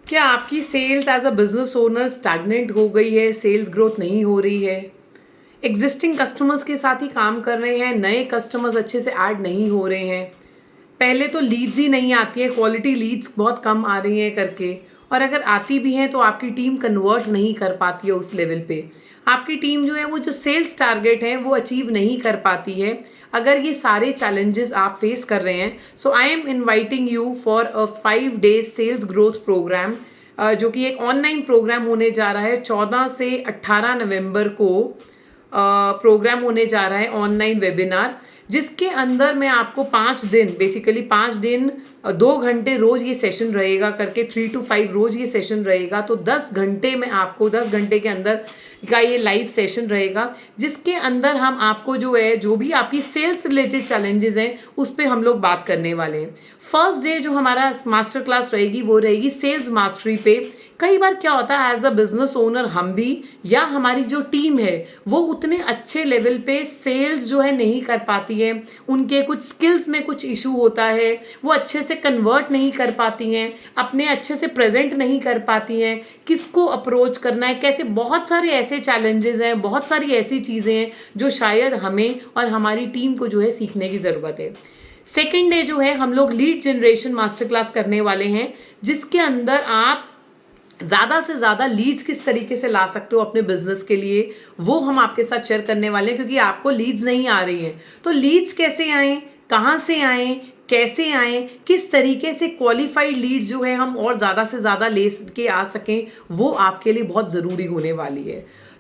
क्या आपकी sales as a business owner stagnant हो गई है, सेल्स ग्रोथ नहीं हो रही है? एग्जिस्टिंग कस्टमर्स के साथ ही काम कर रहे हैं, नए कस्टमर्स अच्छे से ऐड नहीं हो रहे हैं। पहले तो लीड्स ही नहीं आती है, क्वालिटी लीड्स बहुत कम आ रही हैं करके। और अगर आती भी हैं तो आपकी टीम कन्वर्ट नहीं कर पाती है उस लेवल पे। आपकी टीम जो है वो जो सेल्स टारगेट है वो अचीव नहीं कर पाती है। अगर ये सारे चैलेंजेस आप फेस कर रहे हैं, so I am inviting you for a 5 days sales growth program, जो कि एक ऑनलाइन प्रोग्राम होने जा रहा है। 14 से 18 नवंबर को प्रोग्राम होने जा रहा है, ऑनलाइन वेबिनार, जिसके अंदर मैं आपको 5 दिन, बेसिकली 5 दिन 2 घंटे रोज ये सेशन रहेगा करके, 3 to 5 रोज ये सेशन रहेगा। तो 10 घंटे में आपको 10 घंटे के अंदर का ये लाइव सेशन रहेगा, जिसके अंदर हम आपको जो है जो भी आपकी सेल्स रिलेटेड चैलेंजेस हैं उस पर हम लोग बात करने वाले हैं। फर्स्ट डे जो हमारा मास्टर क्लास रहेगी वो रहेगी सेल्स मास्टरी पे। कई बार क्या होता है, एज अ बिजनेस ओनर हम भी या हमारी जो टीम है वो उतने अच्छे लेवल पे सेल्स जो है नहीं कर पाती है, उनके कुछ स्किल्स में कुछ इशू होता है, वो अच्छे से कन्वर्ट नहीं कर पाती हैं, अपने अच्छे से प्रेजेंट नहीं कर पाती हैं, किसको अप्रोच करना है कैसे, बहुत सारे ऐसे चैलेंजेस हैं, बहुत सारी ऐसी चीज़ें हैं जो शायद हमें और हमारी टीम को जो है सीखने की ज़रूरत है। सेकेंड डे जो है हम लोग लीड जनरेशन मास्टर क्लास करने वाले हैं, जिसके अंदर आप ज़्यादा से ज़्यादा लीड्स किस तरीके से ला सकते हो अपने बिजनेस के लिए, वो हम आपके साथ शेयर करने वाले हैं। क्योंकि आपको लीड्स नहीं आ रही हैं, तो लीड्स कैसे आएँ, कहाँ से आएँ, कैसे आएँ, किस तरीके से क्वालिफाइड लीड्स जो है हम और ज़्यादा से ज़्यादा ले के आ सकें, वो आपके लिए बहुत ज़रूरी होने वाली है।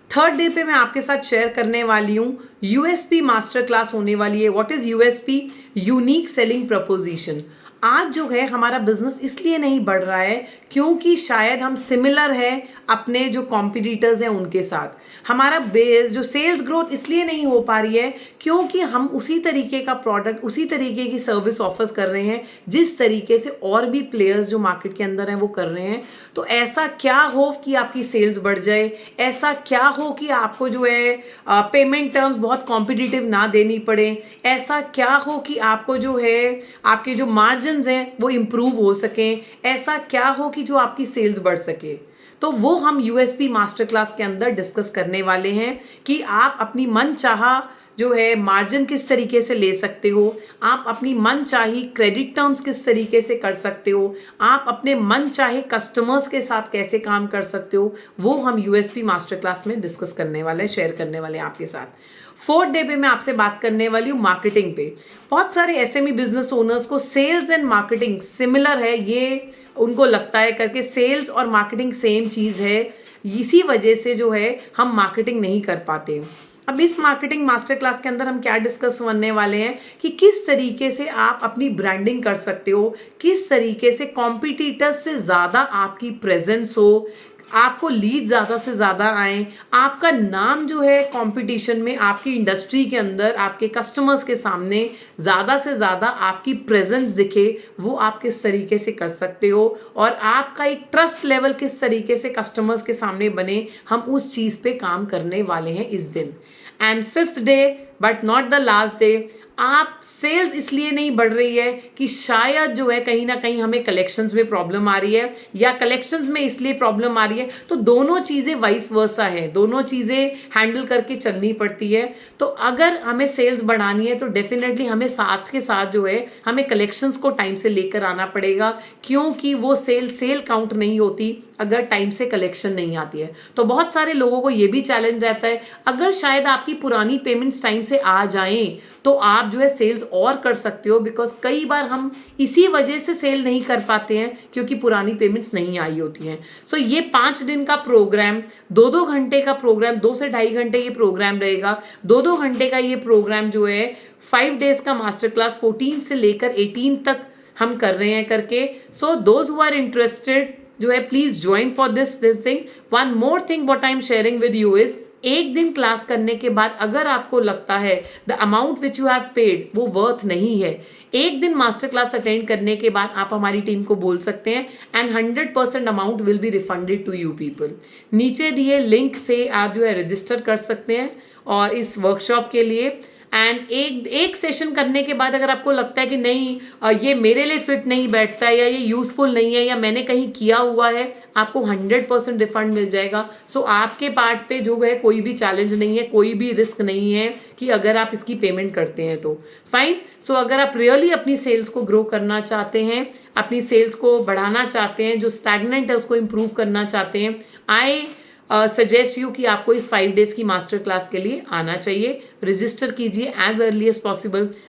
थर्ड डे पे मैं आपके साथ शेयर करने वाली हूँ यूएसपी मास्टर क्लास होने वाली है। What is USP? Unique selling preposition. आज जो है हमारा बिजनेस इसलिए नहीं बढ़ रहा है क्योंकि शायद हम सिमिलर हैं अपने जो कॉम्पिटिटर्स हैं उनके साथ। हमारा बेस जो सेल्स ग्रोथ इसलिए नहीं हो पा रही है क्योंकि हम उसी तरीके का प्रोडक्ट, उसी तरीके की सर्विस ऑफर कर रहे हैं जिस तरीके से और भी प्लेयर्स जो मार्केट के अंदर हैं वो कर रहे हैं। तो ऐसा क्या हो कि आपकी सेल्स बढ़ जाए, ऐसा क्या हो कि आपको जो है पेमेंट टर्म्स बहुत कॉम्पिटिटिव ना देनी पड़े, ऐसा क्या हो कि आपको जो है आपके जो मार्जिन्स हैं वो इम्प्रूव हो सकें, ऐसा क्या हो कि जो आपकी सेल्स बढ़ सके। तो वो हम यूएसपी मास्टर क्लास के अंदर डिस्कस करने वाले हैं कि आप अपनी मन चाहा जो है मार्जिन किस तरीके से ले सकते हो, आप अपनी मन चाही क्रेडिट टर्म्स किस तरीके से कर सकते हो, आप अपने मन चाहे कस्टमर्स के साथ कैसे काम कर सकते हो, वो हम यूएसपी मास्टर क्लास में डिस्कस करने वाले हैं, शेयर करने वाले हैं आपके साथ। फोर्थ डे पे मैं आपसे बात करने वाली हूँ मार्केटिंग पे। बहुत सारे एसएमई बिजनेस ओनर्स को सेल्स एंड मार्केटिंग सिमिलर है, ये उनको लगता है करके सेल्स और मार्केटिंग सेम चीज़ है, इसी वजह से जो है हम मार्केटिंग नहीं कर पाते। अब इस मार्केटिंग मास्टर क्लास के अंदर हम क्या डिस्कस करने वाले हैं कि किस तरीके से आप अपनी ब्रांडिंग कर सकते हो, किस तरीके से कॉम्पिटिटर्स से ज़्यादा आपकी प्रेजेंस हो, आपको लीड ज़्यादा से ज़्यादा आए, आपका नाम जो है कंपटीशन में आपकी इंडस्ट्री के अंदर आपके कस्टमर्स के सामने ज़्यादा से ज़्यादा आपकी प्रेजेंस दिखे, वो आप किस तरीके से कर सकते हो, और आपका एक ट्रस्ट लेवल किस तरीके से कस्टमर्स के सामने बने, हम उस चीज़ पे काम करने वाले हैं इस दिन। And fifth day but not the last day, आप सेल्स इसलिए नहीं बढ़ रही है कि शायद जो है कहीं ना कहीं हमें कलेक्शंस में प्रॉब्लम आ रही है, या कलेक्शंस में इसलिए प्रॉब्लम आ रही है, तो दोनों चीज़ें वाइस वर्सा है, दोनों चीज़ें हैंडल करके चलनी पड़ती है। तो अगर हमें सेल्स बढ़ानी है तो डेफिनेटली हमें साथ के साथ जो है हमें कलेक्शंस को टाइम से लेकर आना पड़ेगा, क्योंकि वो सेल काउंट नहीं होती अगर टाइम से कलेक्शन नहीं आती है। तो बहुत सारे लोगों को ये भी चैलेंज रहता है, अगर शायद आपकी पुरानी पेमेंट्स टाइम से आ जाएं तो आप जो है सेल्स और कर सकते हो, बिकॉज कई बार हम इसी वजह से सेल नहीं कर पाते हैं क्योंकि पुरानी पेमेंट्स नहीं आई होती हैं। सो ये 5 दिन का प्रोग्राम, 2-2 घंटे का प्रोग्राम, 2 से 2.5 घंटे ये प्रोग्राम रहेगा। 2-2 घंटे का ये प्रोग्राम जो है 5 डेज का मास्टर क्लास 14 से लेकर 18 तक हम कर रहे हैं करके। So those who are interested जो है please join for this thing. One more thing what I am sharing with you is, एक दिन क्लास करने के बाद अगर आपको लगता है the amount which you have paid वो वर्थ नहीं है, एक दिन मास्टर क्लास अटेंड करने के बाद आप हमारी टीम को बोल सकते हैं and 100% amount will be refunded to you people. नीचे दिए लिंक से आप जो है रजिस्टर कर सकते हैं और इस वर्कशॉप के लिए। एंड एक एक सेशन करने के बाद अगर आपको लगता है कि नहीं ये मेरे लिए फिट नहीं बैठता है या ये यूज़फुल नहीं है या मैंने कहीं किया हुआ है, आपको 100% रिफंड मिल जाएगा। सो आपके पार्ट पे जो है कोई भी चैलेंज नहीं है, कोई भी रिस्क नहीं है कि अगर आप इसकी पेमेंट करते हैं तो फाइन। सो अगर आप रियली अपनी सेल्स को ग्रो करना चाहते हैं, अपनी सेल्स को बढ़ाना चाहते हैं, जो स्टैग्नेंट है उसको इम्प्रूव करना चाहते हैं, आई सजेस्ट यू कि आपको इस 5 डेज़ की मास्टर क्लास के लिए आना चाहिए। रजिस्टर कीजिए एज अर्ली एज पॉसिबल।